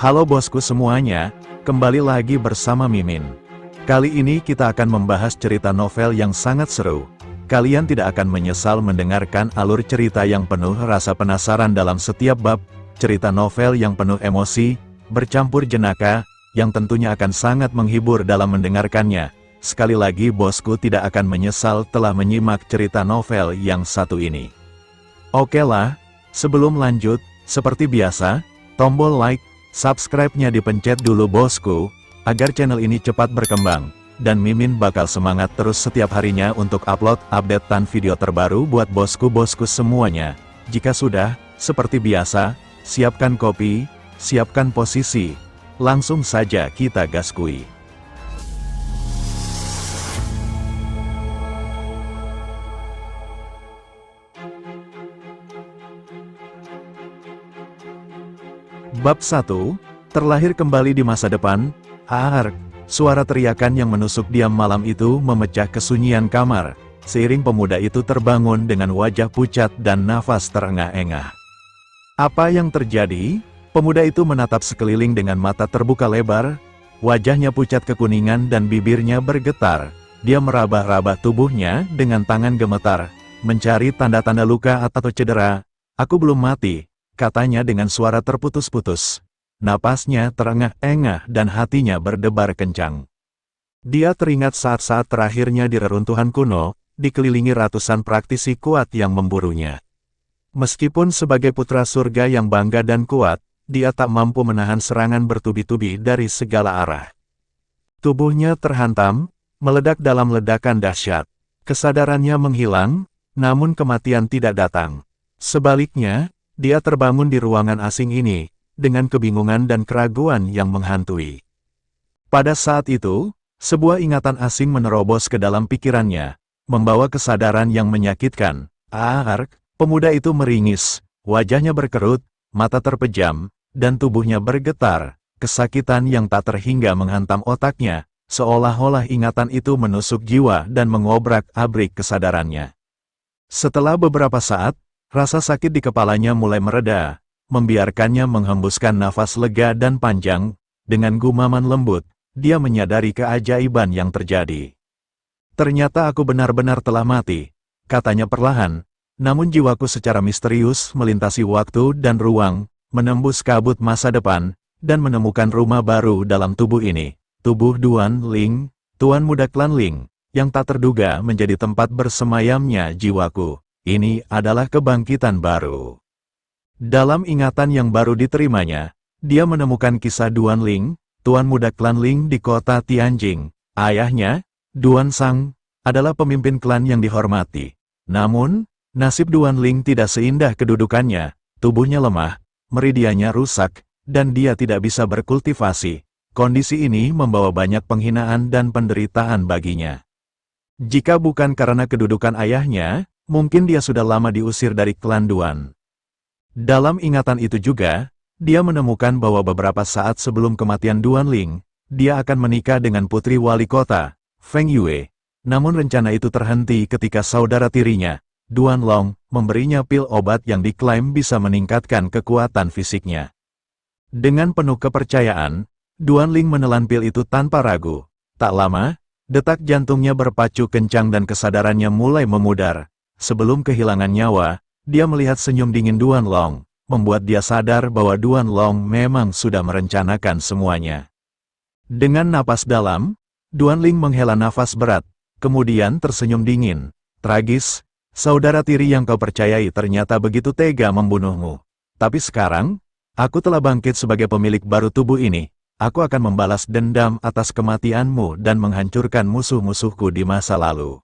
Halo bosku semuanya, kembali lagi bersama Mimin. Kali ini kita akan membahas cerita novel yang sangat seru. Kalian tidak akan menyesal mendengarkan alur cerita yang penuh rasa penasaran dalam setiap bab, cerita novel yang penuh emosi, bercampur jenaka, yang tentunya akan sangat menghibur dalam mendengarkannya. Sekali lagi bosku tidak akan menyesal telah menyimak cerita novel yang satu ini. Oke lah, sebelum lanjut, seperti biasa, tombol like, subscribe-nya dipencet dulu bosku, agar channel ini cepat berkembang, dan Mimin bakal semangat terus setiap harinya untuk upload updatean video terbaru buat bosku-bosku semuanya. Jika sudah, seperti biasa, siapkan kopi, siapkan posisi, langsung saja kita gaskui. Bab 1, terlahir kembali di masa depan. Hark, suara teriakan yang menusuk diam malam itu memecah kesunyian kamar. Seiring pemuda itu terbangun dengan wajah pucat dan nafas terengah-engah. Apa yang terjadi? Pemuda itu menatap sekeliling dengan mata terbuka lebar. Wajahnya pucat kekuningan dan bibirnya bergetar. Dia meraba-raba tubuhnya dengan tangan gemetar, mencari tanda-tanda luka atau cedera. "Aku belum mati," katanya dengan suara terputus-putus. Napasnya terengah-engah dan hatinya berdebar kencang. Dia teringat saat-saat terakhirnya di reruntuhan kuno, dikelilingi ratusan praktisi kuat yang memburunya. Meskipun sebagai putra surga yang bangga dan kuat, dia tak mampu menahan serangan bertubi-tubi dari segala arah. Tubuhnya terhantam, meledak dalam ledakan dahsyat. Kesadarannya menghilang, namun kematian tidak datang. Sebaliknya, dia terbangun di ruangan asing ini, dengan kebingungan dan keraguan yang menghantui. Pada saat itu, sebuah ingatan asing menerobos ke dalam pikirannya, membawa kesadaran yang menyakitkan. Hark, pemuda itu meringis, wajahnya berkerut, mata terpejam, dan tubuhnya bergetar. Kesakitan yang tak terhingga menghantam otaknya, seolah-olah ingatan itu menusuk jiwa dan mengobrak-abrik kesadarannya. Setelah beberapa saat, rasa sakit di kepalanya mulai mereda, membiarkannya menghembuskan nafas lega dan panjang. Dengan gumaman lembut, dia menyadari keajaiban yang terjadi. "Ternyata aku benar-benar telah mati," katanya perlahan, namun jiwaku secara misterius melintasi waktu dan ruang, menembus kabut masa depan, dan menemukan rumah baru dalam tubuh ini. Tubuh Duan Ling, tuan muda klan Ling, yang tak terduga menjadi tempat bersemayamnya jiwaku. Ini adalah kebangkitan baru. Dalam ingatan yang baru diterimanya, dia menemukan kisah Duan Ling, tuan muda klan Ling di kota Tianjing. Ayahnya, Duan Sang, adalah pemimpin klan yang dihormati. Namun, nasib Duan Ling tidak seindah kedudukannya. Tubuhnya lemah, meridiannya rusak, dan dia tidak bisa berkultivasi. Kondisi ini membawa banyak penghinaan dan penderitaan baginya. Jika bukan karena kedudukan ayahnya, mungkin dia sudah lama diusir dari klan Duan. Dalam ingatan itu juga, dia menemukan bahwa beberapa saat sebelum kematian Duan Ling, dia akan menikah dengan putri wali kota, Feng Yue. Namun rencana itu terhenti ketika saudara tirinya, Duan Long, memberinya pil obat yang diklaim bisa meningkatkan kekuatan fisiknya. Dengan penuh kepercayaan, Duan Ling menelan pil itu tanpa ragu. Tak lama, detak jantungnya berpacu kencang dan kesadarannya mulai memudar. Sebelum kehilangan nyawa, dia melihat senyum dingin Duan Long, membuat dia sadar bahwa Duan Long memang sudah merencanakan semuanya. Dengan napas dalam, Duan Ling menghela nafas berat, kemudian tersenyum dingin. "Tragis, saudara tiri yang kau percayai ternyata begitu tega membunuhmu. Tapi sekarang, aku telah bangkit sebagai pemilik baru tubuh ini. Aku akan membalas dendam atas kematianmu dan menghancurkan musuh-musuhku di masa lalu."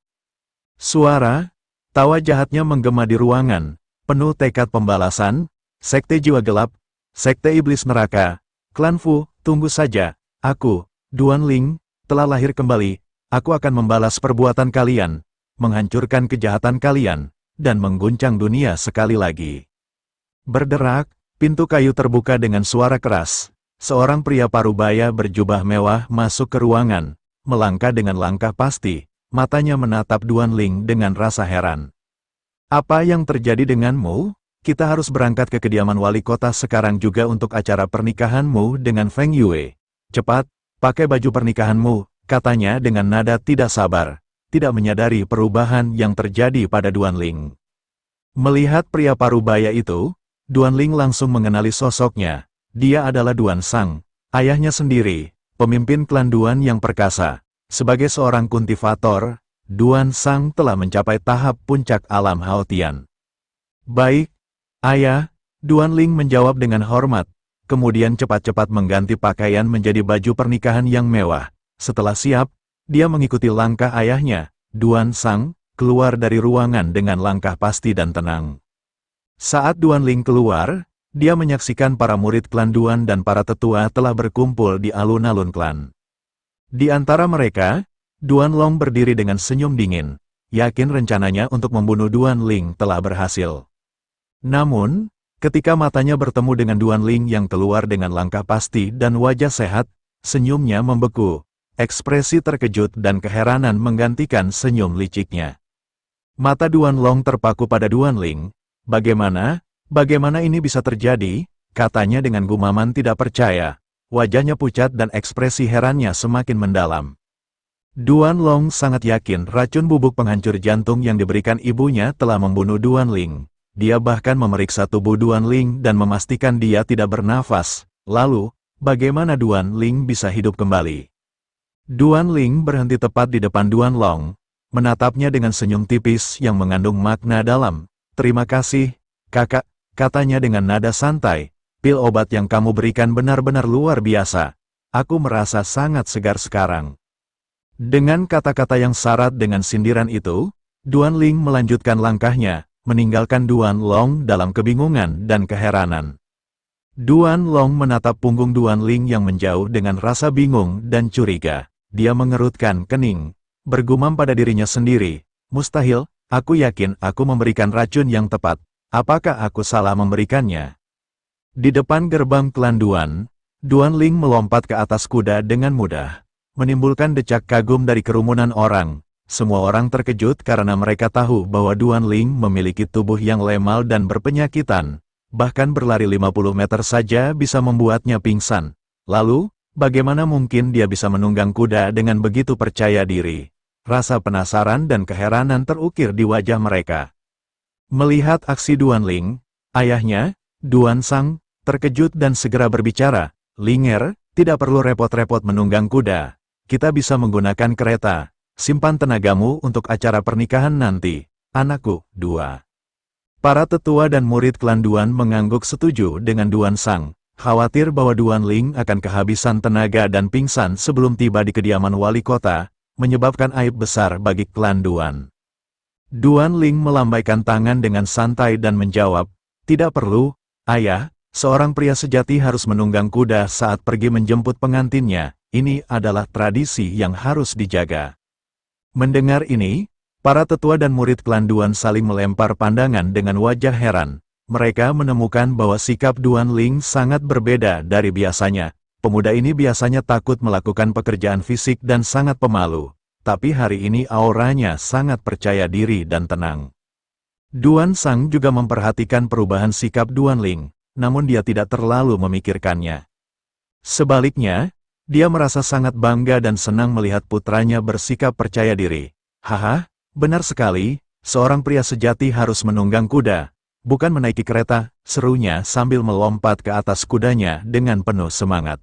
Suara tawa jahatnya menggema di ruangan, penuh tekad pembalasan. "Sekte jiwa gelap, sekte iblis neraka, klan Fu, tunggu saja. Aku, Duan Ling, telah lahir kembali. Aku akan membalas perbuatan kalian, menghancurkan kejahatan kalian, dan mengguncang dunia sekali lagi." Berderak, pintu kayu terbuka dengan suara keras. Seorang pria parubaya berjubah mewah masuk ke ruangan, melangkah dengan langkah pasti. Matanya menatap Duan Ling dengan rasa heran. "Apa yang terjadi denganmu?" kita harus berangkat ke kediaman wali kota sekarang juga untuk acara pernikahanmu dengan Feng Yue. Cepat, pakai baju pernikahanmu, katanya dengan nada tidak sabar, tidak menyadari perubahan yang terjadi pada Duanling. Melihat pria parubaya itu, Duanling langsung mengenali sosoknya. Dia adalah Duan Sang, ayahnya sendiri, pemimpin klan Duan yang perkasa. Sebagai seorang kultivator, Duan Sang telah mencapai tahap puncak alam Haotian. Baik, ayah, Duanling menjawab dengan hormat, kemudian cepat-cepat mengganti pakaian menjadi baju pernikahan yang mewah. Setelah siap, dia mengikuti langkah ayahnya, Duan Sang, keluar dari ruangan dengan langkah pasti dan tenang. Saat Duanling keluar, dia menyaksikan para murid klan Duan dan para tetua telah berkumpul di alun-alun klan. Di antara mereka, Duanlong berdiri dengan senyum dingin, yakin rencananya untuk membunuh Duanling telah berhasil. Namun, ketika matanya bertemu dengan Duanling yang keluar dengan langkah pasti dan wajah sehat, senyumnya membeku, ekspresi terkejut dan keheranan menggantikan senyum liciknya. Mata Duanlong terpaku pada Duanling. Bagaimana ini bisa terjadi? Katanya dengan gumaman tidak percaya. Wajahnya pucat dan ekspresi herannya semakin mendalam. Duanlong sangat yakin racun bubuk penghancur jantung yang diberikan ibunya telah membunuh Duanling. Dia bahkan memeriksa tubuh Duanling dan memastikan dia tidak bernafas. Lalu, bagaimana Duanling bisa hidup kembali? Duanling berhenti tepat di depan Duanlong, menatapnya dengan senyum tipis yang mengandung makna dalam. Terima kasih, kakak, katanya dengan nada santai, pil obat yang kamu berikan benar-benar luar biasa. Aku merasa sangat segar sekarang. Dengan kata-kata yang syarat dengan sindiran itu, Duanling melanjutkan langkahnya, meninggalkan Duanlong dalam kebingungan dan keheranan. Duanlong menatap punggung Duanling yang menjauh dengan rasa bingung dan curiga. Dia mengerutkan kening, bergumam pada dirinya sendiri, mustahil, aku yakin aku memberikan racun yang tepat. Apakah aku salah memberikannya? Di depan gerbang klan Duan, Duanling melompat ke atas kuda dengan mudah, menimbulkan decak kagum dari kerumunan orang. Semua orang terkejut karena mereka tahu bahwa Duanling memiliki tubuh yang lemal dan berpenyakitan. Bahkan berlari 50 meter saja bisa membuatnya pingsan. Lalu, bagaimana mungkin dia bisa menunggang kuda dengan begitu percaya diri? Rasa penasaran dan keheranan terukir di wajah mereka. Melihat aksi Duanling, ayahnya, Duan Sang, terkejut dan segera berbicara, Linger, tidak perlu repot-repot menunggang kuda. Kita bisa menggunakan kereta. Simpan tenagamu untuk acara pernikahan nanti, anakku. 2. Para tetua dan murid klan Duan mengangguk setuju dengan Duan Sang, khawatir bahwa Duanling akan kehabisan tenaga dan pingsan sebelum tiba di kediaman wali kota, menyebabkan aib besar bagi klan Duan. Duanling melambaikan tangan dengan santai dan menjawab, tidak perlu, ayah, seorang pria sejati harus menunggang kuda saat pergi menjemput pengantinnya, ini adalah tradisi yang harus dijaga. Mendengar ini, para tetua dan murid klan Duan saling melempar pandangan dengan wajah heran. Mereka menemukan bahwa sikap Duanling sangat berbeda dari biasanya. Pemuda ini biasanya takut melakukan pekerjaan fisik dan sangat pemalu. Tapi hari ini auranya sangat percaya diri dan tenang. Duan Sang juga memperhatikan perubahan sikap Duanling, namun dia tidak terlalu memikirkannya. Sebaliknya, dia merasa sangat bangga dan senang melihat putranya bersikap percaya diri. Haha, benar sekali, seorang pria sejati harus menunggang kuda, bukan menaiki kereta, serunya sambil melompat ke atas kudanya dengan penuh semangat.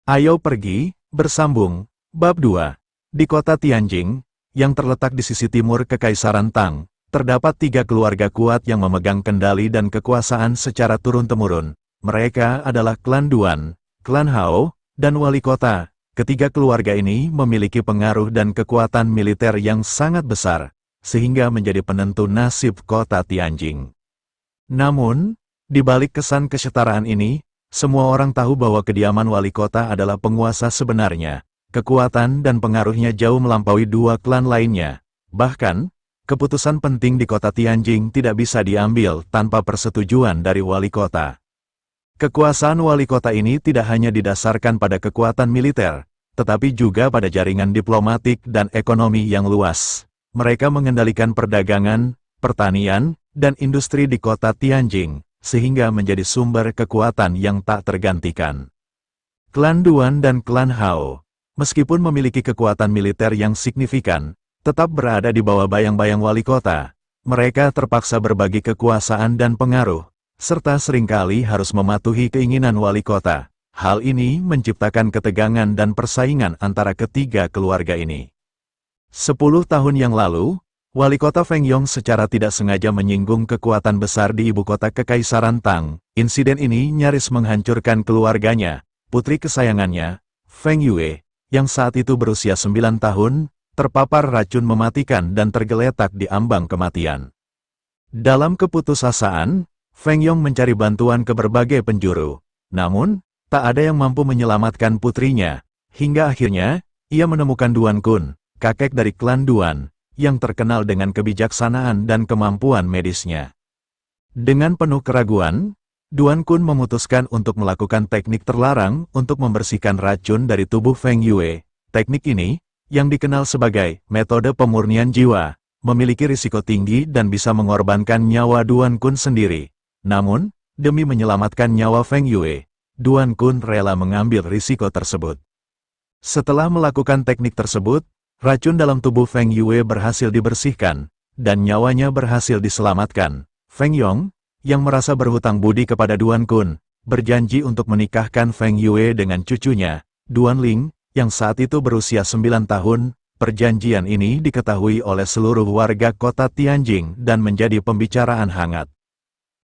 Ayo pergi, bersambung, Bab 2. Di kota Tianjing, yang terletak di sisi timur Kekaisaran Tang, terdapat 3 keluarga kuat yang memegang kendali dan kekuasaan secara turun-temurun. Mereka adalah klan Duan, klan Hao, dan wali kota. Ketiga keluarga ini memiliki pengaruh dan kekuatan militer yang sangat besar, sehingga menjadi penentu nasib kota Tianjing. Namun, di balik kesan kesetaraan ini, semua orang tahu bahwa kediaman wali kota adalah penguasa sebenarnya. Kekuatan dan pengaruhnya jauh melampaui 2 klan lainnya. Bahkan, keputusan penting di kota Tianjing tidak bisa diambil tanpa persetujuan dari wali kota. Kekuasaan wali kota ini tidak hanya didasarkan pada kekuatan militer, tetapi juga pada jaringan diplomatik dan ekonomi yang luas. Mereka mengendalikan perdagangan, pertanian, dan industri di kota Tianjing, sehingga menjadi sumber kekuatan yang tak tergantikan. Klan Duan dan Klan Hao, meskipun memiliki kekuatan militer yang signifikan, tetap berada di bawah bayang-bayang wali kota. Mereka terpaksa berbagi kekuasaan dan pengaruh, serta seringkali harus mematuhi keinginan wali kota. Hal ini menciptakan ketegangan dan persaingan antara ketiga keluarga ini. 10 tahun yang lalu, wali kota Feng Yong secara tidak sengaja menyinggung kekuatan besar di ibu kota Kekaisaran Tang. Insiden ini nyaris menghancurkan keluarganya. Putri kesayangannya, Feng Yue, yang saat itu berusia 9 tahun, terpapar racun mematikan dan tergeletak di ambang kematian. Dalam keputusasaan, Feng Yong mencari bantuan ke berbagai penjuru. Namun, tak ada yang mampu menyelamatkan putrinya. Hingga akhirnya, ia menemukan Duan Kun, kakek dari klan Duan, yang terkenal dengan kebijaksanaan dan kemampuan medisnya. Dengan penuh keraguan, Duan Kun memutuskan untuk melakukan teknik terlarang untuk membersihkan racun dari tubuh Feng Yue. Teknik ini, yang dikenal sebagai metode pemurnian jiwa, memiliki risiko tinggi dan bisa mengorbankan nyawa Duan Kun sendiri. Namun, demi menyelamatkan nyawa Feng Yue, Duan Kun rela mengambil risiko tersebut. Setelah melakukan teknik tersebut, racun dalam tubuh Feng Yue berhasil dibersihkan, dan nyawanya berhasil diselamatkan. Feng Yong, yang merasa berhutang budi kepada Duan Kun, berjanji untuk menikahkan Feng Yue dengan cucunya, Duan Ling, yang saat itu berusia 9 tahun. Perjanjian ini diketahui oleh seluruh warga kota Tianjing dan menjadi pembicaraan hangat.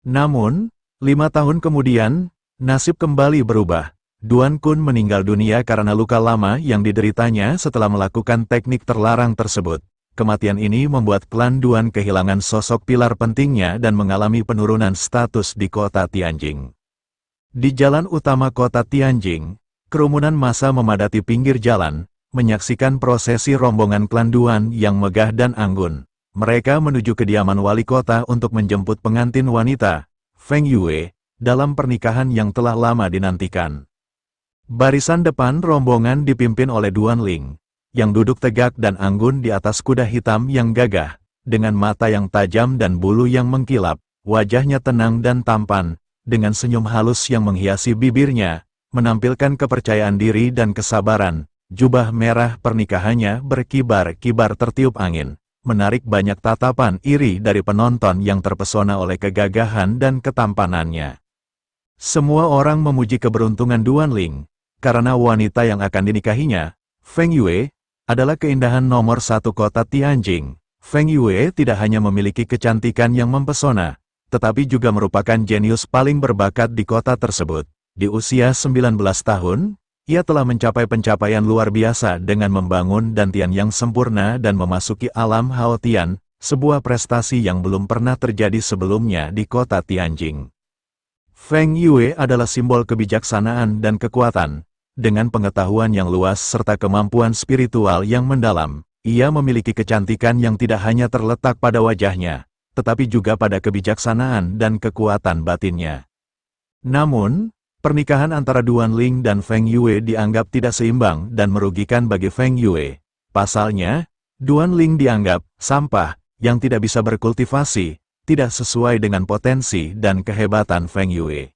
Namun, 5 tahun kemudian, nasib kembali berubah. Duan Kun meninggal dunia karena luka lama yang dideritanya setelah melakukan teknik terlarang tersebut. Kematian ini membuat klan Duan kehilangan sosok pilar pentingnya dan mengalami penurunan status di kota Tianjing. Di jalan utama kota Tianjing, kerumunan massa memadati pinggir jalan, menyaksikan prosesi rombongan klan Duan yang megah dan anggun. Mereka menuju kediaman wali kota untuk menjemput pengantin wanita, Feng Yue, dalam pernikahan yang telah lama dinantikan. Barisan depan rombongan dipimpin oleh Duan Ling, yang duduk tegak dan anggun di atas kuda hitam yang gagah, dengan mata yang tajam dan bulu yang mengkilap. Wajahnya tenang dan tampan, dengan senyum halus yang menghiasi bibirnya, menampilkan kepercayaan diri dan kesabaran. Jubah merah pernikahannya berkibar-kibar tertiup angin, menarik banyak tatapan iri dari penonton yang terpesona oleh kegagahan dan ketampanannya. Semua orang memuji keberuntungan Duan Ling, karena wanita yang akan dinikahinya, Feng Yue, adalah keindahan nomor 1 kota Tianjing. Feng Yue tidak hanya memiliki kecantikan yang mempesona, tetapi juga merupakan jenius paling berbakat di kota tersebut. Di usia 19 tahun, ia telah mencapai pencapaian luar biasa dengan membangun dantian yang sempurna dan memasuki alam Haotian, sebuah prestasi yang belum pernah terjadi sebelumnya di kota Tianjing. Feng Yue adalah simbol kebijaksanaan dan kekuatan. Dengan pengetahuan yang luas serta kemampuan spiritual yang mendalam, ia memiliki kecantikan yang tidak hanya terletak pada wajahnya, tetapi juga pada kebijaksanaan dan kekuatan batinnya. Namun, pernikahan antara Duan Ling dan Feng Yue dianggap tidak seimbang dan merugikan bagi Feng Yue. Pasalnya, Duan Ling dianggap sampah yang tidak bisa berkultivasi, tidak sesuai dengan potensi dan kehebatan Feng Yue.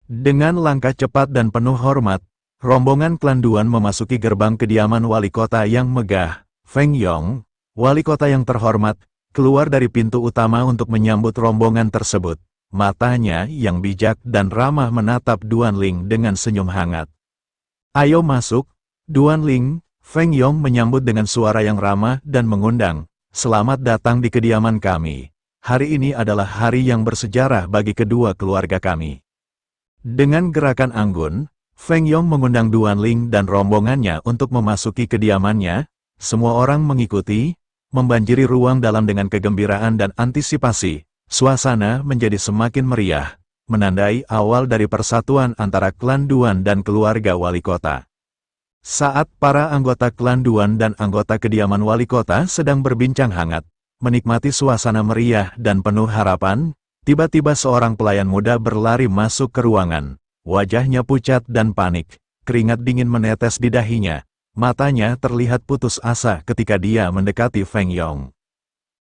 Dengan langkah cepat dan penuh hormat, rombongan klan Duan memasuki gerbang kediaman wali kota yang megah. Feng Yong, wali kota yang terhormat, keluar dari pintu utama untuk menyambut rombongan tersebut. Matanya yang bijak dan ramah menatap Duan Ling dengan senyum hangat. "Ayo masuk, Duan Ling." Feng Yong menyambut dengan suara yang ramah dan mengundang, "Selamat datang di kediaman kami. Hari ini adalah hari yang bersejarah bagi kedua keluarga kami." Dengan gerakan anggun, Feng Yong mengundang Duan Ling dan rombongannya untuk memasuki kediamannya. Semua orang mengikuti, membanjiri ruang dalam dengan kegembiraan dan antisipasi. Suasana menjadi semakin meriah, menandai awal dari persatuan antara klan Duan dan keluarga wali kota. Saat para anggota klan Duan dan anggota kediaman wali kota sedang berbincang hangat, menikmati suasana meriah dan penuh harapan, tiba-tiba seorang pelayan muda berlari masuk ke ruangan. Wajahnya pucat dan panik, keringat dingin menetes di dahinya, matanya terlihat putus asa ketika dia mendekati Feng Yong.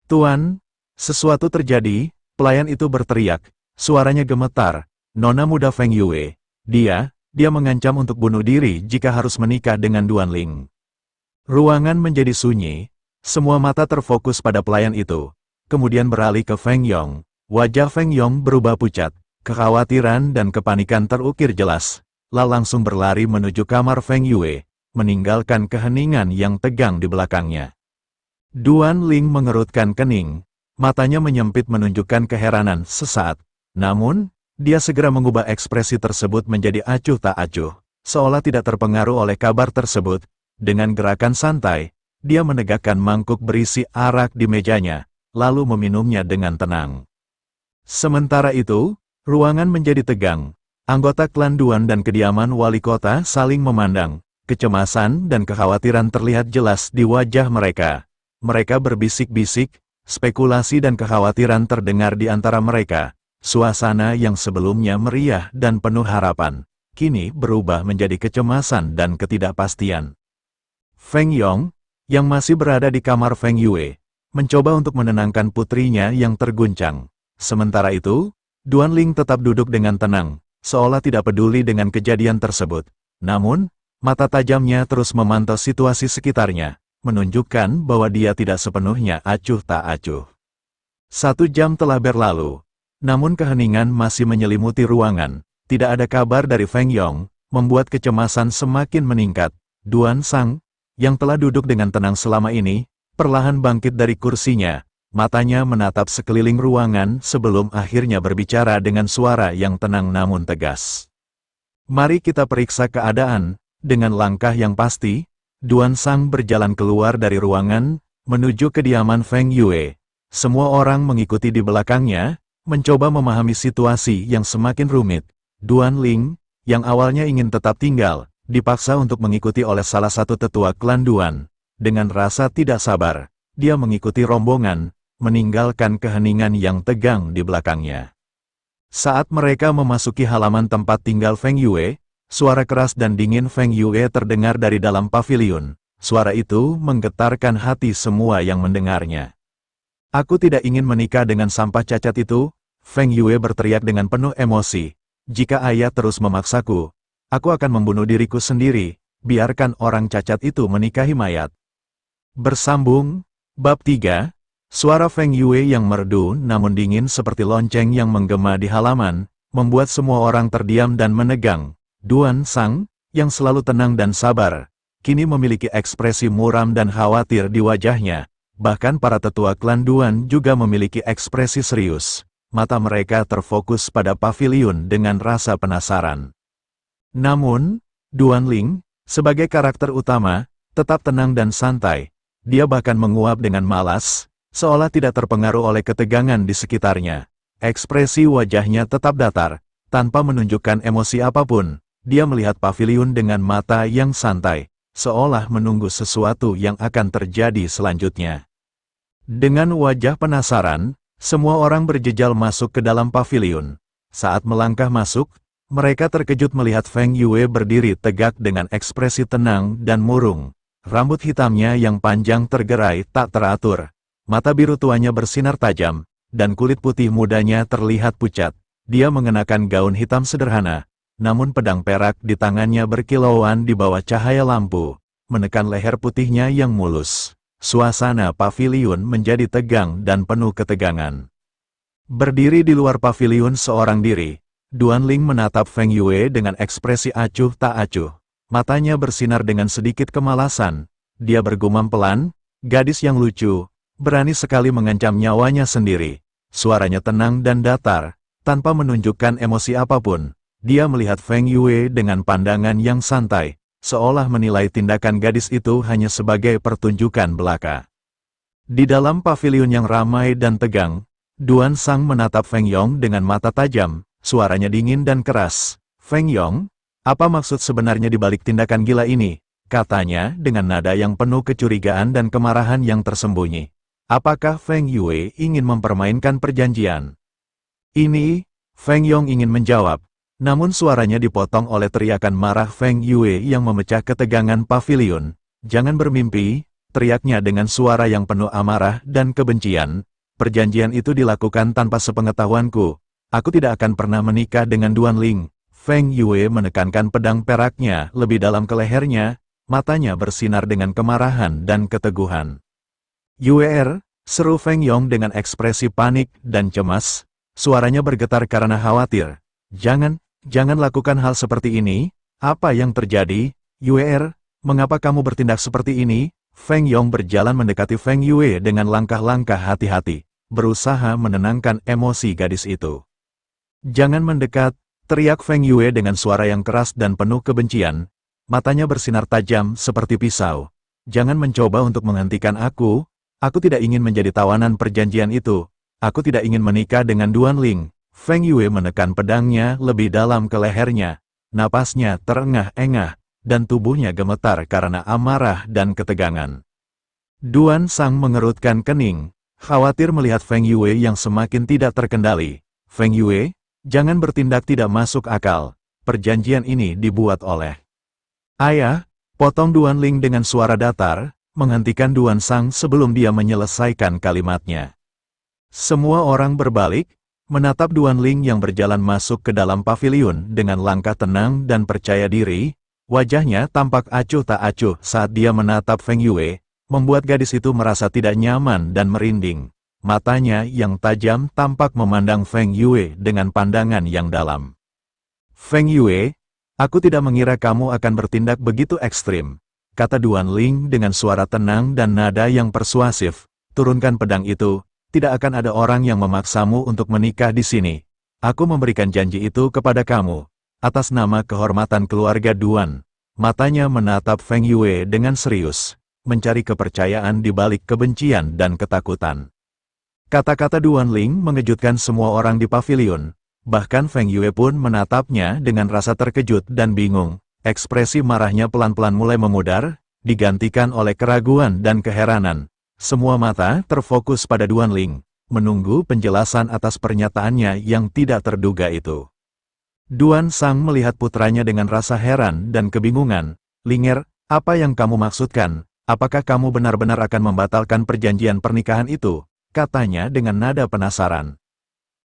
"Tuan, sesuatu terjadi," Pelayan itu berteriak, suaranya gemetar, "Nona muda Feng Yue, dia mengancam untuk bunuh diri jika harus menikah dengan Duan Ling." Ruangan menjadi sunyi, semua mata terfokus pada pelayan itu, kemudian beralih ke Feng Yong. Wajah Feng Yong berubah pucat, kekhawatiran dan kepanikan terukir jelas. Lah langsung berlari menuju kamar Feng Yue, meninggalkan keheningan yang tegang di belakangnya. Duan Ling mengerutkan kening, matanya menyempit menunjukkan keheranan sesaat. Namun, dia segera mengubah ekspresi tersebut menjadi acuh tak acuh, seolah tidak terpengaruh oleh kabar tersebut. Dengan gerakan santai, dia menegakkan mangkuk berisi arak di mejanya, lalu meminumnya dengan tenang. Sementara itu, ruangan menjadi tegang. Anggota klan Duan dan kediaman wali kota saling memandang. Kecemasan dan kekhawatiran terlihat jelas di wajah mereka. Mereka berbisik-bisik, spekulasi dan kekhawatiran terdengar di antara mereka. Suasana yang sebelumnya meriah dan penuh harapan, kini berubah menjadi kecemasan dan ketidakpastian. Feng Yong, yang masih berada di kamar Feng Yue, mencoba untuk menenangkan putrinya yang terguncang. Sementara itu, Duan Ling tetap duduk dengan tenang, seolah tidak peduli dengan kejadian tersebut. Namun, mata tajamnya terus memantau situasi sekitarnya, menunjukkan bahwa dia tidak sepenuhnya acuh tak acuh. 1 jam telah berlalu, namun keheningan masih menyelimuti ruangan. Tidak ada kabar dari Feng Yong, membuat kecemasan semakin meningkat. Duan Sang, yang telah duduk dengan tenang selama ini, perlahan bangkit dari kursinya, matanya menatap sekeliling ruangan sebelum akhirnya berbicara dengan suara yang tenang namun tegas. "Mari kita periksa keadaan." Dengan langkah yang pasti, Duan Sang berjalan keluar dari ruangan, menuju kediaman Feng Yue. Semua orang mengikuti di belakangnya, mencoba memahami situasi yang semakin rumit. Duan Ling, yang awalnya ingin tetap tinggal, dipaksa untuk mengikuti oleh salah satu tetua klan Duan. Dengan rasa tidak sabar, dia mengikuti rombongan, meninggalkan keheningan yang tegang di belakangnya. Saat mereka memasuki halaman tempat tinggal Feng Yue, suara keras dan dingin Feng Yue terdengar dari dalam paviliun. Suara itu menggetarkan hati semua yang mendengarnya. "Aku tidak ingin menikah dengan sampah cacat itu," Feng Yue berteriak dengan penuh emosi. "Jika ayah terus memaksaku, aku akan membunuh diriku sendiri. Biarkan orang cacat itu menikahi mayat." Bersambung, Bab 3, suara Feng Yue yang merdu namun dingin seperti lonceng yang menggema di halaman, membuat semua orang terdiam dan menegang. Duan Sang, yang selalu tenang dan sabar, kini memiliki ekspresi muram dan khawatir di wajahnya. Bahkan para tetua klan Duan juga memiliki ekspresi serius. Mata mereka terfokus pada paviliun dengan rasa penasaran. Namun, Duan Ling, sebagai karakter utama, tetap tenang dan santai. Dia bahkan menguap dengan malas, seolah tidak terpengaruh oleh ketegangan di sekitarnya. Ekspresi wajahnya tetap datar, tanpa menunjukkan emosi apapun. Dia melihat paviliun dengan mata yang santai, seolah menunggu sesuatu yang akan terjadi selanjutnya. Dengan wajah penasaran, semua orang berjejal masuk ke dalam paviliun. Saat melangkah masuk, mereka terkejut melihat Feng Yue berdiri tegak dengan ekspresi tenang dan murung. Rambut hitamnya yang panjang tergerai tak teratur. Mata biru tuanya bersinar tajam, dan kulit putih mudanya terlihat pucat. Dia mengenakan gaun hitam sederhana, namun pedang perak di tangannya berkilauan di bawah cahaya lampu, menekan leher putihnya yang mulus. Suasana paviliun menjadi tegang dan penuh ketegangan. Berdiri di luar paviliun seorang diri, Duan Ling menatap Feng Yue dengan ekspresi acuh tak acuh. Matanya bersinar dengan sedikit kemalasan. Dia bergumam pelan, "Gadis yang lucu, berani sekali mengancam nyawanya sendiri." Suaranya tenang dan datar, tanpa menunjukkan emosi apapun. Dia melihat Feng Yue dengan pandangan yang santai, seolah menilai tindakan gadis itu hanya sebagai pertunjukan belaka. Di dalam paviliun yang ramai dan tegang, Duan Sang menatap Feng Yong dengan mata tajam, suaranya dingin dan keras. "Feng Yong, apa maksud sebenarnya di balik tindakan gila ini?" katanya dengan nada yang penuh kecurigaan dan kemarahan yang tersembunyi. "Apakah Feng Yue ingin mempermainkan perjanjian?" Ini, Feng Yong ingin menjawab, namun suaranya dipotong oleh teriakan marah Feng Yue yang memecah ketegangan paviliun. "Jangan bermimpi," teriaknya dengan suara yang penuh amarah dan kebencian. perjanjian itu dilakukan tanpa sepengetahuanku. Aku tidak akan pernah menikah dengan Duan Ling. Feng Yue menekankan pedang peraknya lebih dalam ke lehernya, matanya bersinar dengan kemarahan dan keteguhan. "Yue, seru Feng Yong dengan ekspresi panik dan cemas. Suaranya bergetar karena khawatir. Jangan lakukan hal seperti ini. Apa yang terjadi? Yue, mengapa kamu bertindak seperti ini?" Feng Yong berjalan mendekati Feng Yue dengan langkah-langkah hati-hati, berusaha menenangkan emosi gadis itu. "Jangan mendekat," teriak Feng Yue dengan suara yang keras dan penuh kebencian. Matanya bersinar tajam seperti pisau. "Jangan mencoba untuk menghentikan aku. Aku tidak ingin menjadi tawanan perjanjian itu. Aku tidak ingin menikah dengan Duan Ling." Feng Yue menekan pedangnya lebih dalam ke lehernya. Napasnya terengah-engah, dan tubuhnya gemetar karena amarah dan ketegangan. Duan Sang mengerutkan kening, khawatir melihat Feng Yue yang semakin tidak terkendali. "Feng Yue, jangan bertindak tidak masuk akal. Perjanjian ini dibuat oleh ayah," potong Duan Ling dengan suara datar, menghentikan Duan Sang sebelum dia menyelesaikan kalimatnya. Semua orang berbalik, menatap Duan Ling yang berjalan masuk ke dalam paviliun dengan langkah tenang dan percaya diri. Wajahnya tampak acuh tak acuh saat dia menatap Feng Yue, membuat gadis itu merasa tidak nyaman dan merinding. Matanya yang tajam tampak memandang Feng Yue dengan pandangan yang dalam. "Feng Yue, aku tidak mengira kamu akan bertindak begitu ekstrim," kata Duan Ling dengan suara tenang dan nada yang persuasif. "Turunkan pedang itu, tidak akan ada orang yang memaksamu untuk menikah di sini. Aku memberikan janji itu kepada kamu, atas nama kehormatan keluarga Duan." Matanya menatap Feng Yue dengan serius, mencari kepercayaan di balik kebencian dan ketakutan. Kata-kata Duan Ling mengejutkan semua orang di paviliun. Bahkan Feng Yue pun menatapnya dengan rasa terkejut dan bingung. Ekspresi marahnya pelan-pelan mulai memudar, digantikan oleh keraguan dan keheranan. Semua mata terfokus pada Duan Ling, menunggu penjelasan atas pernyataannya yang tidak terduga itu. Duan Sang melihat putranya dengan rasa heran dan kebingungan. "Linger, apa yang kamu maksudkan? Apakah kamu benar-benar akan membatalkan perjanjian pernikahan itu?" katanya dengan nada penasaran.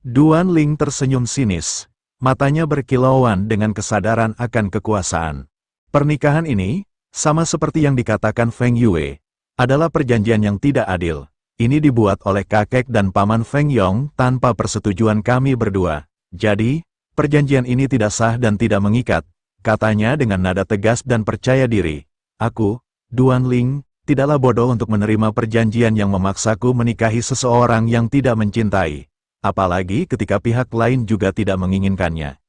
Duan Ling tersenyum sinis. Matanya berkilauan dengan kesadaran akan kekuasaan. "Pernikahan ini, sama seperti yang dikatakan Feng Yue, adalah perjanjian yang tidak adil. Ini dibuat oleh kakek dan paman Feng Yong tanpa persetujuan kami berdua. Jadi, perjanjian ini tidak sah dan tidak mengikat," katanya dengan nada tegas dan percaya diri. "Aku, Duan Ling, tidaklah bodoh untuk menerima perjanjian yang memaksaku menikahi seseorang yang tidak mencintai. Apalagi ketika pihak lain juga tidak menginginkannya."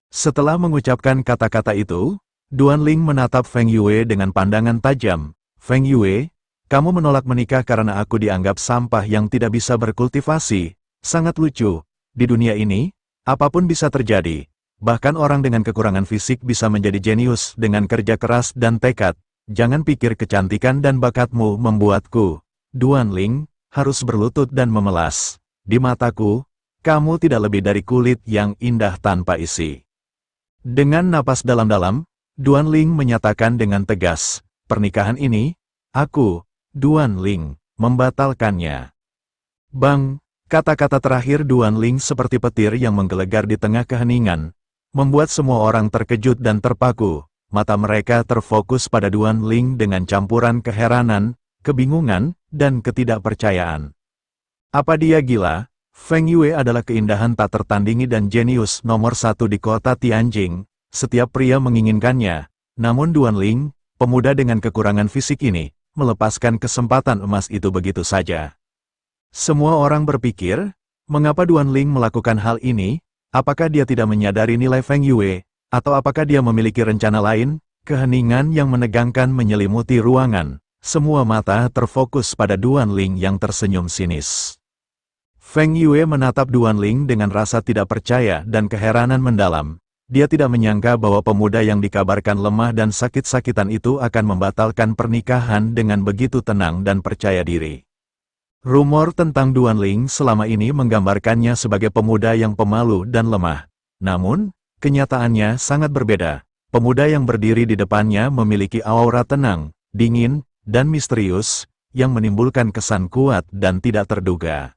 Setelah mengucapkan kata-kata itu, Duan Ling menatap Feng Yue dengan pandangan tajam. "Feng Yue, kamu menolak menikah karena aku dianggap sampah yang tidak bisa berkultivasi. Sangat lucu. Di dunia ini, apapun bisa terjadi. Bahkan orang dengan kekurangan fisik bisa menjadi jenius dengan kerja keras dan tekad. Jangan pikir kecantikan dan bakatmu membuatku, Duan Ling, harus berlutut dan memelas. Di mataku, kamu tidak lebih dari kulit yang indah tanpa isi." Dengan napas dalam-dalam, Duan Ling menyatakan dengan tegas, "Pernikahan ini, aku, Duan Ling, membatalkannya." Bang! Kata-kata terakhir Duan Ling seperti petir yang menggelegar di tengah keheningan, membuat semua orang terkejut dan terpaku. Mata mereka terfokus pada Duan Ling dengan campuran keheranan, kebingungan, dan ketidakpercayaan. Apa dia gila? Feng Yue adalah keindahan tak tertandingi dan jenius nomor satu di kota Tianjing. Setiap pria menginginkannya. Namun Duan Ling, pemuda dengan kekurangan fisik ini, melepaskan kesempatan emas itu begitu saja. Semua orang berpikir, mengapa Duan Ling melakukan hal ini? Apakah dia tidak menyadari nilai Feng Yue? Atau apakah dia memiliki rencana lain? Keheningan yang menegangkan menyelimuti ruangan. Semua mata terfokus pada Duan Ling yang tersenyum sinis. Feng Yue menatap Duan Ling dengan rasa tidak percaya dan keheranan mendalam. Dia tidak menyangka bahwa pemuda yang dikabarkan lemah dan sakit-sakitan itu akan membatalkan pernikahan dengan begitu tenang dan percaya diri. Rumor tentang Duan Ling selama ini menggambarkannya sebagai pemuda yang pemalu dan lemah. Namun, kenyataannya sangat berbeda. Pemuda yang berdiri di depannya memiliki aura tenang, dingin, dan misterius, yang menimbulkan kesan kuat dan tidak terduga.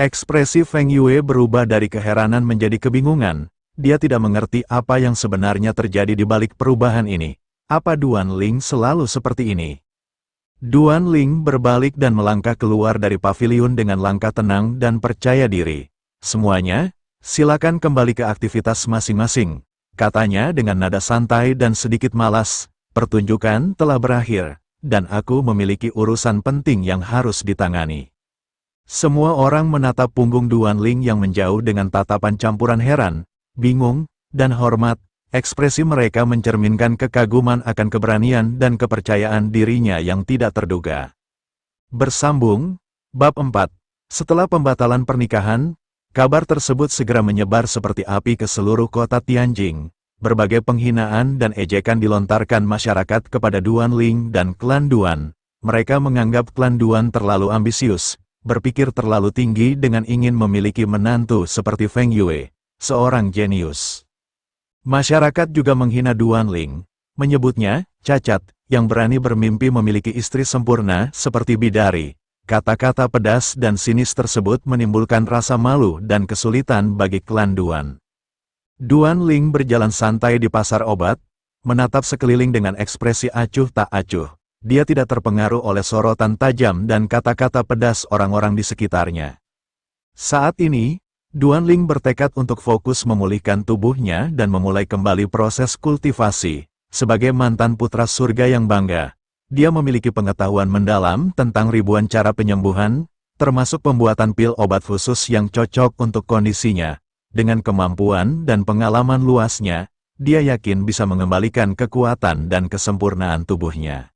Ekspresi Feng Yue berubah dari keheranan menjadi kebingungan. Dia tidak mengerti apa yang sebenarnya terjadi di balik perubahan ini. Apa Duan Ling selalu seperti ini? Duan Ling berbalik dan melangkah keluar dari paviliun dengan langkah tenang dan percaya diri. Semuanya, silakan kembali ke aktivitas masing-masing, katanya dengan nada santai dan sedikit malas. Pertunjukan telah berakhir, dan aku memiliki urusan penting yang harus ditangani. Semua orang menatap punggung Duan Ling yang menjauh dengan tatapan campuran heran, bingung, dan hormat. Ekspresi mereka mencerminkan kekaguman akan keberanian dan kepercayaan dirinya yang tidak terduga. Bersambung, Bab 4. Setelah pembatalan pernikahan, kabar tersebut segera menyebar seperti api ke seluruh kota Tianjing. Berbagai penghinaan dan ejekan dilontarkan masyarakat kepada Duan Ling dan klan Duan. Mereka menganggap klan Duan terlalu ambisius, berpikir terlalu tinggi dengan ingin memiliki menantu seperti Feng Yue, seorang jenius. Masyarakat juga menghina Duan Ling, menyebutnya cacat, yang berani bermimpi memiliki istri sempurna seperti bidari. Kata-kata pedas dan sinis tersebut menimbulkan rasa malu dan kesulitan bagi klan Duan. Duan Ling berjalan santai di pasar obat, menatap sekeliling dengan ekspresi acuh tak acuh. Dia tidak terpengaruh oleh sorotan tajam dan kata-kata pedas orang-orang di sekitarnya. Saat ini, Duan Ling bertekad untuk fokus memulihkan tubuhnya dan memulai kembali proses kultivasi. Sebagai mantan putra surga yang bangga, dia memiliki pengetahuan mendalam tentang ribuan cara penyembuhan, termasuk pembuatan pil obat khusus yang cocok untuk kondisinya. Dengan kemampuan dan pengalaman luasnya, dia yakin bisa mengembalikan kekuatan dan kesempurnaan tubuhnya.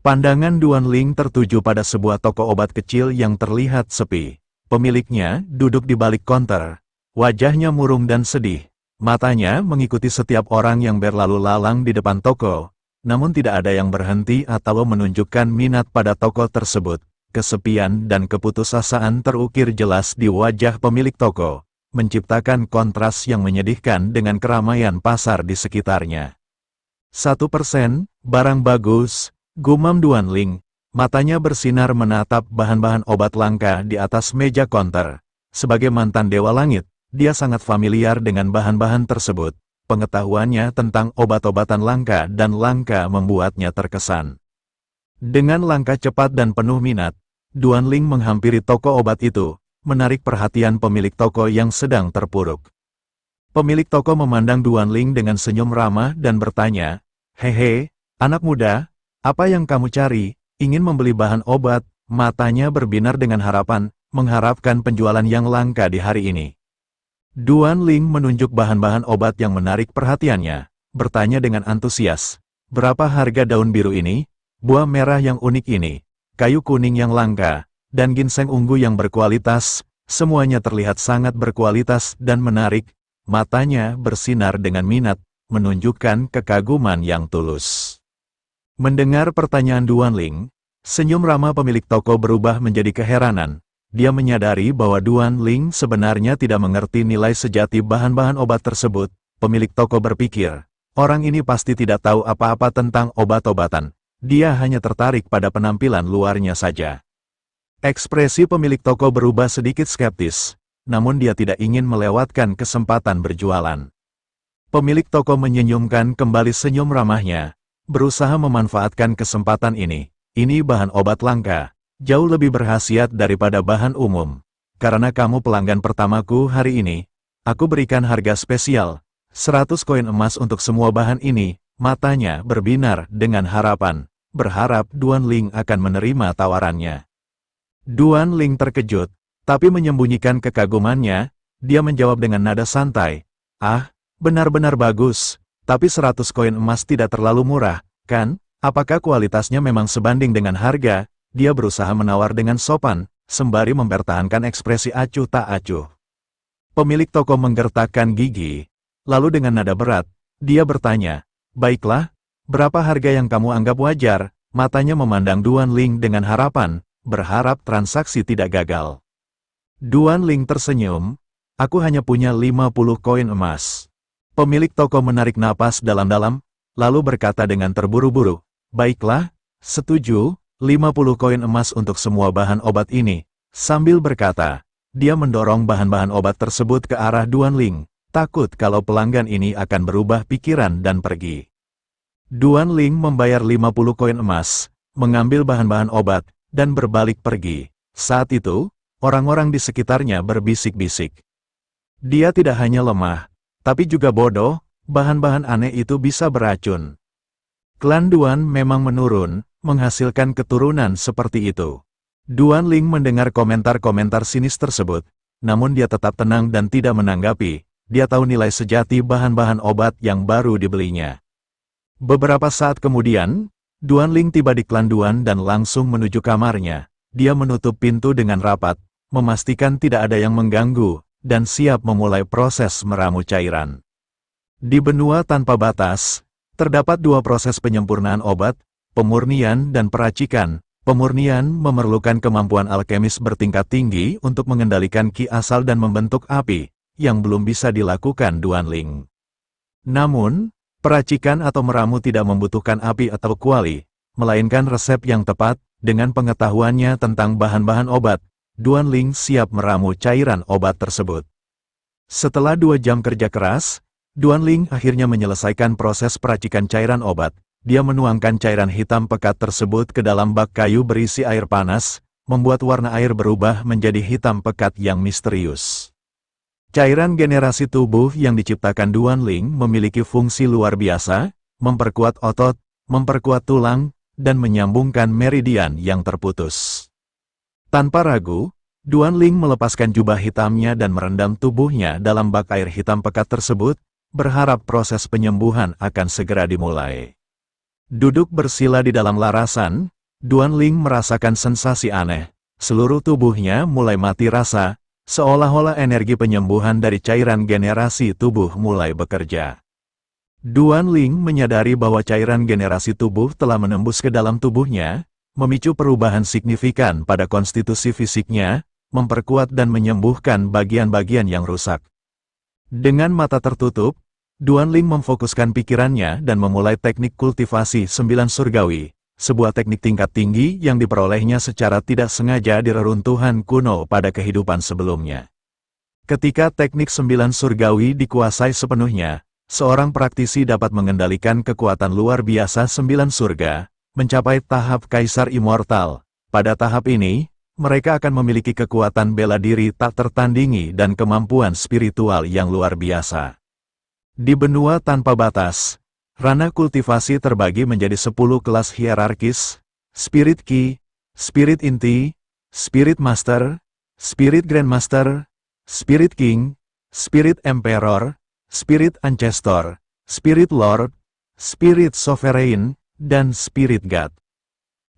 Pandangan Duan Ling tertuju pada sebuah toko obat kecil yang terlihat sepi. Pemiliknya duduk di balik konter. Wajahnya murung dan sedih. Matanya mengikuti setiap orang yang berlalu lalang di depan toko. Namun tidak ada yang berhenti atau menunjukkan minat pada toko tersebut. Kesepian dan keputusasaan terukir jelas di wajah pemilik toko, menciptakan kontras yang menyedihkan dengan keramaian pasar di sekitarnya. 1%, barang bagus, gumam Duan Ling. Matanya bersinar menatap bahan-bahan obat langka di atas meja konter. Sebagai mantan Dewa Langit, dia sangat familiar dengan bahan-bahan tersebut. Pengetahuannya tentang obat-obatan langka dan langka membuatnya terkesan. Dengan langkah cepat dan penuh minat, Duan Ling menghampiri toko obat itu, menarik perhatian pemilik toko yang sedang terpuruk. Pemilik toko memandang Duan Ling dengan senyum ramah dan bertanya, "Hehe, anak muda, apa yang kamu cari? Ingin membeli bahan obat?" Matanya berbinar dengan harapan, mengharapkan penjualan yang langka di hari ini. Duan Ling menunjuk bahan-bahan obat yang menarik perhatiannya, bertanya dengan antusias, "Berapa harga daun biru ini, buah merah yang unik ini, kayu kuning yang langka, dan ginseng ungu yang berkualitas?" Semuanya terlihat sangat berkualitas dan menarik. Matanya bersinar dengan minat, menunjukkan kekaguman yang tulus. Mendengar pertanyaan Duan Ling, senyum ramah pemilik toko berubah menjadi keheranan. Dia menyadari bahwa Duan Ling sebenarnya tidak mengerti nilai sejati bahan-bahan obat tersebut. Pemilik toko berpikir, orang ini pasti tidak tahu apa-apa tentang obat-obatan. Dia hanya tertarik pada penampilan luarnya saja. Ekspresi pemilik toko berubah sedikit skeptis, namun dia tidak ingin melewatkan kesempatan berjualan. Pemilik toko menyenyumkan kembali senyum ramahnya, berusaha memanfaatkan kesempatan ini. Ini bahan obat langka, jauh lebih berkhasiat daripada bahan umum. Karena kamu pelanggan pertamaku hari ini, aku berikan harga spesial, 100 koin emas untuk semua bahan ini. Matanya berbinar dengan harapan, berharap Duan Ling akan menerima tawarannya. Duan Ling terkejut, tapi menyembunyikan kekagumannya. Dia menjawab dengan nada santai, "Ah, benar-benar bagus, tapi 100 koin emas tidak terlalu murah, kan? Apakah kualitasnya memang sebanding dengan harga?" Dia berusaha menawar dengan sopan, sembari mempertahankan ekspresi acuh tak acuh. Pemilik toko menggertakkan gigi, lalu dengan nada berat, dia bertanya, "Baiklah, berapa harga yang kamu anggap wajar?" Matanya memandang Duan Ling dengan harapan, berharap transaksi tidak gagal. Duan Ling tersenyum, "Aku hanya punya 50 koin emas." Pemilik toko menarik napas dalam-dalam, lalu berkata dengan terburu-buru, "Baiklah, setuju, 50 koin emas untuk semua bahan obat ini." Sambil berkata, Dia mendorong bahan-bahan obat tersebut ke arah Duan Ling, takut kalau pelanggan ini akan berubah pikiran dan pergi. Duan Ling membayar 50 koin emas, mengambil bahan-bahan obat, dan berbalik pergi. Saat itu, orang-orang di sekitarnya berbisik-bisik. Dia tidak hanya lemah, tapi juga bodoh, bahan-bahan aneh itu bisa beracun. Klan Duan memang menurun, menghasilkan keturunan seperti itu. Duan Ling mendengar komentar-komentar sinis tersebut, namun dia tetap tenang dan tidak menanggapi. Dia tahu nilai sejati bahan-bahan obat yang baru dibelinya. Beberapa saat kemudian, Duan Ling tiba di klan Duan dan langsung menuju kamarnya. Dia menutup pintu dengan rapat, memastikan tidak ada yang mengganggu, dan siap memulai proses meramu cairan. Di benua tanpa batas, terdapat dua proses penyempurnaan obat, pemurnian dan peracikan. Pemurnian memerlukan kemampuan alkemis bertingkat tinggi untuk mengendalikan ki asal dan membentuk api, yang belum bisa dilakukan Duan Ling. Namun, peracikan atau meramu tidak membutuhkan api atau kuali, melainkan resep yang tepat. Dengan pengetahuannya tentang bahan-bahan obat, Duan Ling siap meramu cairan obat tersebut. Setelah 2 jam kerja keras, Duan Ling akhirnya menyelesaikan proses peracikan cairan obat. Dia menuangkan cairan hitam pekat tersebut ke dalam bak kayu berisi air panas, membuat warna air berubah menjadi hitam pekat yang misterius. Cairan generasi tubuh yang diciptakan Duan Ling memiliki fungsi luar biasa, memperkuat otot, memperkuat tulang, dan menyambungkan meridian yang terputus. Tanpa ragu, Duan Ling melepaskan jubah hitamnya dan merendam tubuhnya dalam bak air hitam pekat tersebut, berharap proses penyembuhan akan segera dimulai. Duduk bersila di dalam larasan, Duan Ling merasakan sensasi aneh. Seluruh tubuhnya mulai mati rasa, seolah-olah energi penyembuhan dari cairan generasi tubuh mulai bekerja. Duan Ling menyadari bahwa cairan generasi tubuh telah menembus ke dalam tubuhnya, memicu perubahan signifikan pada konstitusi fisiknya, memperkuat dan menyembuhkan bagian-bagian yang rusak. Dengan mata tertutup, Duan Ling memfokuskan pikirannya dan memulai teknik kultivasi 9 surgawi, sebuah teknik tingkat tinggi yang diperolehnya secara tidak sengaja di reruntuhan kuno pada kehidupan sebelumnya. Ketika teknik 9 surgawi dikuasai sepenuhnya, seorang praktisi dapat mengendalikan kekuatan luar biasa 9 surga, mencapai tahap kaisar immortal. Pada tahap ini, mereka akan memiliki kekuatan bela diri tak tertandingi dan kemampuan spiritual yang luar biasa. Di benua tanpa batas, ranah kultivasi terbagi menjadi 10 kelas hierarkis: Spirit Key, Spirit Inti, Spirit Master, Spirit Grandmaster, Spirit King, Spirit Emperor, Spirit Ancestor, Spirit Lord, Spirit Sovereign, dan Spirit God.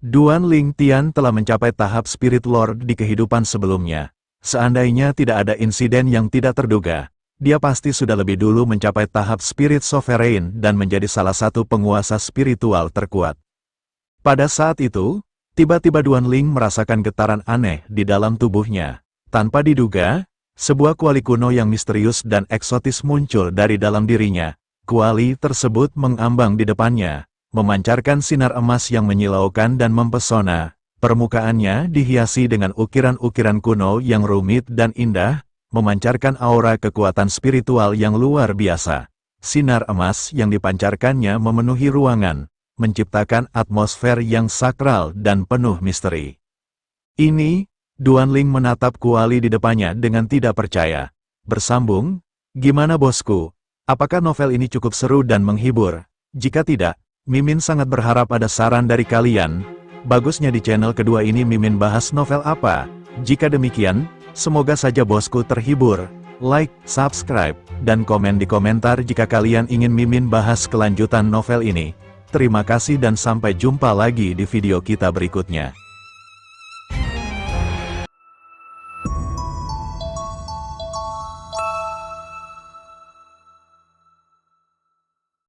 Duan Ling Tian telah mencapai tahap Spirit Lord di kehidupan sebelumnya. Seandainya tidak ada insiden yang tidak terduga, dia pasti sudah lebih dulu mencapai tahap Spirit Sovereign dan menjadi salah satu penguasa spiritual terkuat. Pada saat itu, tiba-tiba Duan Ling merasakan getaran aneh di dalam tubuhnya. Tanpa diduga, sebuah kuali kuno yang misterius dan eksotis muncul dari dalam dirinya. Kuali tersebut mengambang di depannya, memancarkan sinar emas yang menyilaukan dan mempesona. Permukaannya dihiasi dengan ukiran-ukiran kuno yang rumit dan indah, memancarkan aura kekuatan spiritual yang luar biasa. Sinar emas yang dipancarkannya memenuhi ruangan, menciptakan atmosfer yang sakral dan penuh misteri. Ini, Duan Ling menatap kuali di depannya dengan tidak percaya. Bersambung, "Gimana bosku? Apakah novel ini cukup seru dan menghibur? Jika tidak, Mimin sangat berharap ada saran dari kalian. Bagusnya di channel kedua ini Mimin bahas novel apa? Jika demikian, semoga saja bosku terhibur. Like, subscribe, dan komen di komentar jika kalian ingin Mimin bahas kelanjutan novel ini. Terima kasih dan sampai jumpa lagi di video kita berikutnya."